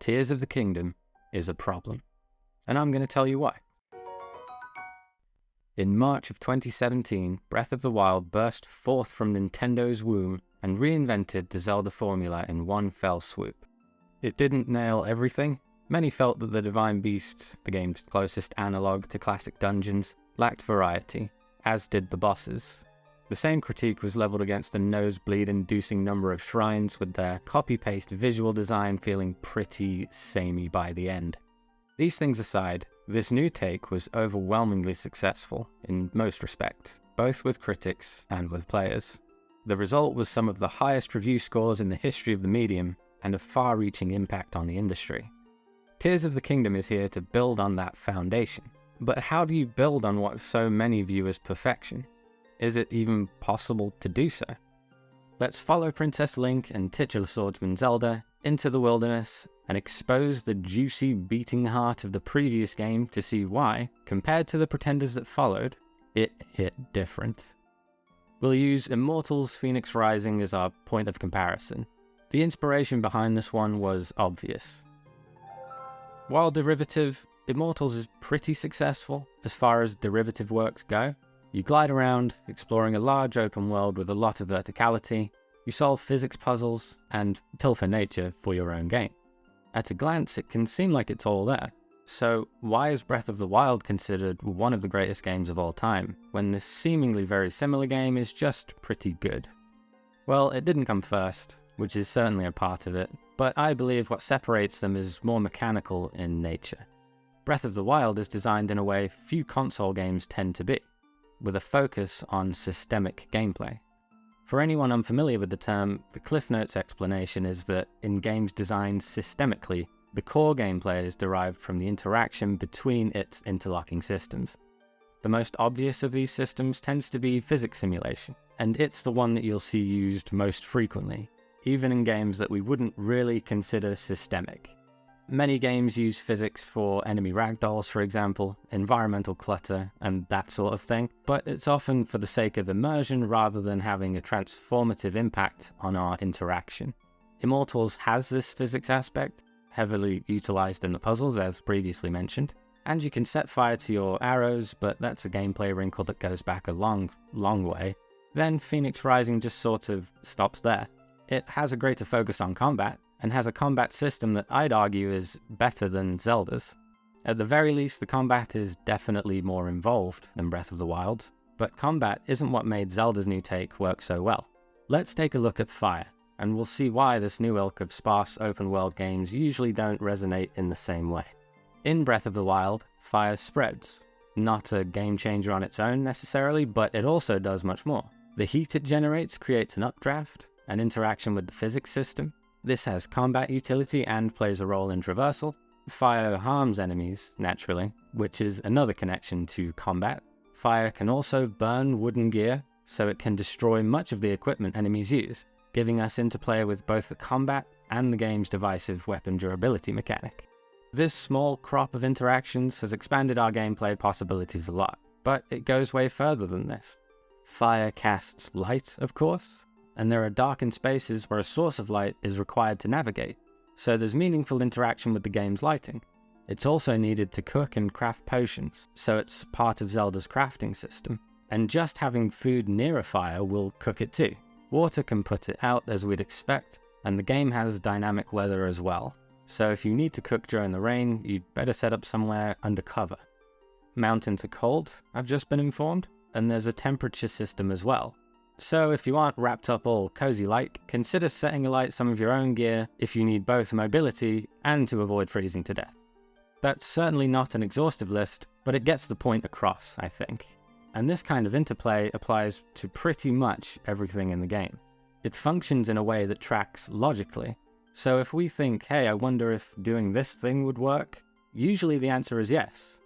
Tears of the Kingdom is a problem. And I'm going to tell you why. In March of 2017, Breath of the Wild burst forth from Nintendo's womb and reinvented the Zelda formula in one fell swoop. It didn't nail everything. Many felt that the Divine Beasts, the game's closest analogue to classic dungeons, lacked variety, as did the bosses. The same critique was leveled against the nosebleed-inducing number of shrines, with their copy-paste visual design feeling pretty samey by the end. These things aside, this new take was overwhelmingly successful in most respects, both with critics and with players. The result was some of the highest review scores in the history of the medium, and a far-reaching impact on the industry. Tears of the Kingdom is here to build on that foundation. But how do you build on what so many view as perfection? Is it even possible to do so? Let's follow Princess Link and titular swordsman Zelda into the wilderness and expose the juicy beating heart of the previous game to see why, compared to the pretenders that followed, it hit different. We'll use Immortals Phoenix Rising as our point of comparison. The inspiration behind this one was obvious. While derivative, Immortals is pretty successful as far as derivative works go. You glide around, exploring a large open world with a lot of verticality. You solve physics puzzles, and pilfer nature for your own game. At a glance, it can seem like it's all there. So why is Breath of the Wild considered one of the greatest games of all time, when this seemingly very similar game is just pretty good? Well, it didn't come first, which is certainly a part of it, but I believe what separates them is more mechanical in nature. Breath of the Wild is designed in a way few console games tend to be, with a focus on systemic gameplay. For anyone unfamiliar with the term, the Cliff Notes explanation is that in games designed systemically, the core gameplay is derived from the interaction between its interlocking systems. The most obvious of these systems tends to be physics simulation, and it's the one that you'll see used most frequently, even in games that we wouldn't really consider systemic. Many games use physics for enemy ragdolls, for example, environmental clutter, and that sort of thing, but it's often for the sake of immersion rather than having a transformative impact on our interaction. Immortals has this physics aspect, heavily utilized in the puzzles as previously mentioned, and you can set fire to your arrows, but that's a gameplay wrinkle that goes back a long way. Then Phoenix Rising just sort of stops there. It has a greater focus on combat, and has a combat system that I'd argue is better than Zelda's. At the very least, the combat is definitely more involved than Breath of the Wild's, but combat isn't what made Zelda's new take work so well. Let's take a look at fire, and we'll see why this new ilk of sparse open-world games usually don't resonate in the same way. In Breath of the Wild, fire spreads. Not a game changer on its own necessarily, but it also does much more. The heat it generates creates an updraft, an interaction with the physics system. This has combat utility and plays a role in traversal. Fire harms enemies, naturally, which is another connection to combat. Fire can also burn wooden gear, so it can destroy much of the equipment enemies use, giving us interplay with both the combat and the game's divisive weapon durability mechanic. This small crop of interactions has expanded our gameplay possibilities a lot, but it goes way further than this. Fire casts light, of course, and there are darkened spaces where a source of light is required to navigate, so there's meaningful interaction with the game's lighting. It's also needed to cook and craft potions, so it's part of Zelda's crafting system, and just having food near a fire will cook it too. Water can put it out as we'd expect, and the game has dynamic weather as well, so if you need to cook during the rain, you'd better set up somewhere under cover. Mountains are cold, I've just been informed, and there's a temperature system as well. So if you aren't wrapped up all cozy-like, consider setting alight some of your own gear if you need both mobility and to avoid freezing to death. That's certainly not an exhaustive list, but it gets the point across, I think. And this kind of interplay applies to pretty much everything in the game. It functions in a way that tracks logically. So if we think, hey, I wonder if doing this thing would work, usually the answer is yes.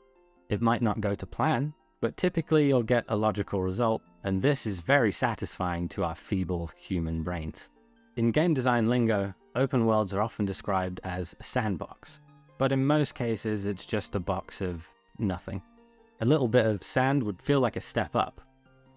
It might not go to plan, but typically you'll get a logical result, and this is very satisfying to our feeble human brains. In game design lingo, open worlds are often described as a sandbox, but in most cases it's just a box of nothing. A little bit of sand would feel like a step up.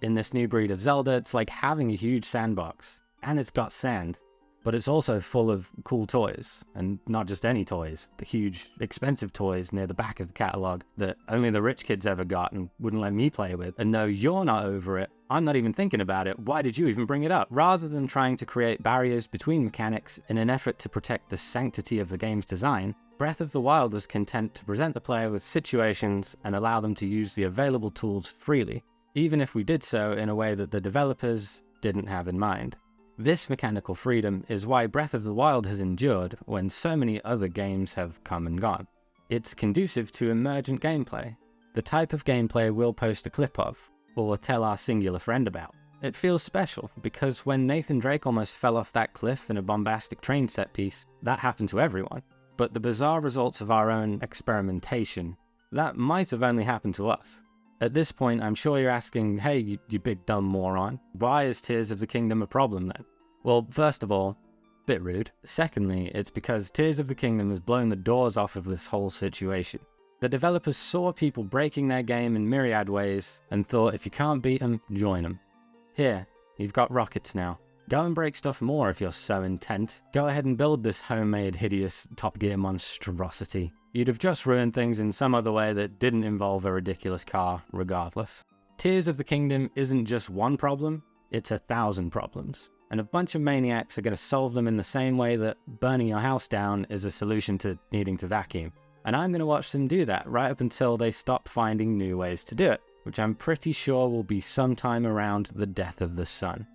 In this new breed of Zelda, it's like having a huge sandbox, and it's got sand. but it's also full of cool toys, and not just any toys, the huge, expensive toys near the back of the catalogue that only the rich kids ever got and wouldn't let me play with. And no, you're not over it, I'm not even thinking about it, why did you even bring it up? Rather than trying to create barriers between mechanics in an effort to protect the sanctity of the game's design, Breath of the Wild was content to present the player with situations and allow them to use the available tools freely, even if we did so in a way that the developers didn't have in mind. This mechanical freedom is why Breath of the Wild has endured when so many other games have come and gone. It's conducive to emergent gameplay, the type of gameplay we'll post a clip of, or tell our singular friend about. It feels special, because when Nathan Drake almost fell off that cliff in a bombastic train set piece, that happened to everyone. But the bizarre results of our own experimentation, that might have only happened to us. At this point, I'm sure you're asking, hey, you big dumb moron, why is Tears of the Kingdom a problem then? Well, first of all, bit rude. Secondly, it's because Tears of the Kingdom has blown the doors off of this whole situation. The developers saw people breaking their game in myriad ways and thought if you can't beat them, join them. Here, you've got rockets now. Go and break stuff more if you're so intent. Go ahead and build this homemade, hideous Top Gear monstrosity. You'd have just ruined things in some other way that didn't involve a ridiculous car, regardless. Tears of the Kingdom isn't just one problem, it's 1,000 problems. And a bunch of maniacs are going to solve them in the same way that burning your house down is a solution to needing to vacuum. And I'm going to watch them do that right up until they stop finding new ways to do it, which I'm pretty sure will be sometime around the death of the sun.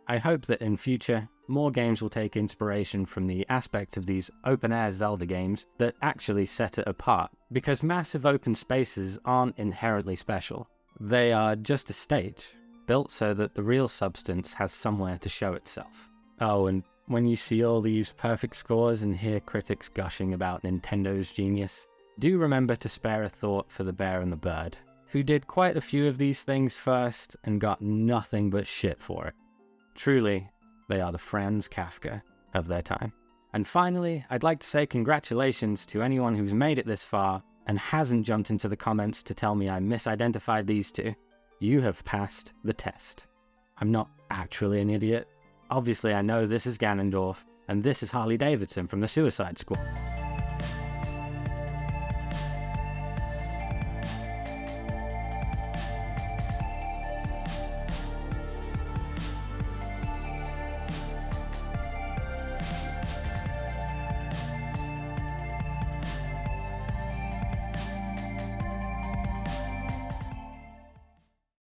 I hope that in future, more games will take inspiration from the aspects of these open-air Zelda games that actually set it apart, because massive open spaces aren't inherently special. They are just a stage, built so that the real substance has somewhere to show itself. Oh, and when you see all these perfect scores and hear critics gushing about Nintendo's genius, do remember to spare a thought for the bear and the bird, who did quite a few of these things first and got nothing but shit for it. Truly, they are the Franz Kafka of their time. And finally, I'd like to say congratulations to anyone who's made it this far and hasn't jumped into the comments to tell me I misidentified these two. You have passed the test. I'm not actually an idiot. Obviously I know this is Ganondorf, and this is Harley Davidson from the Suicide Squad.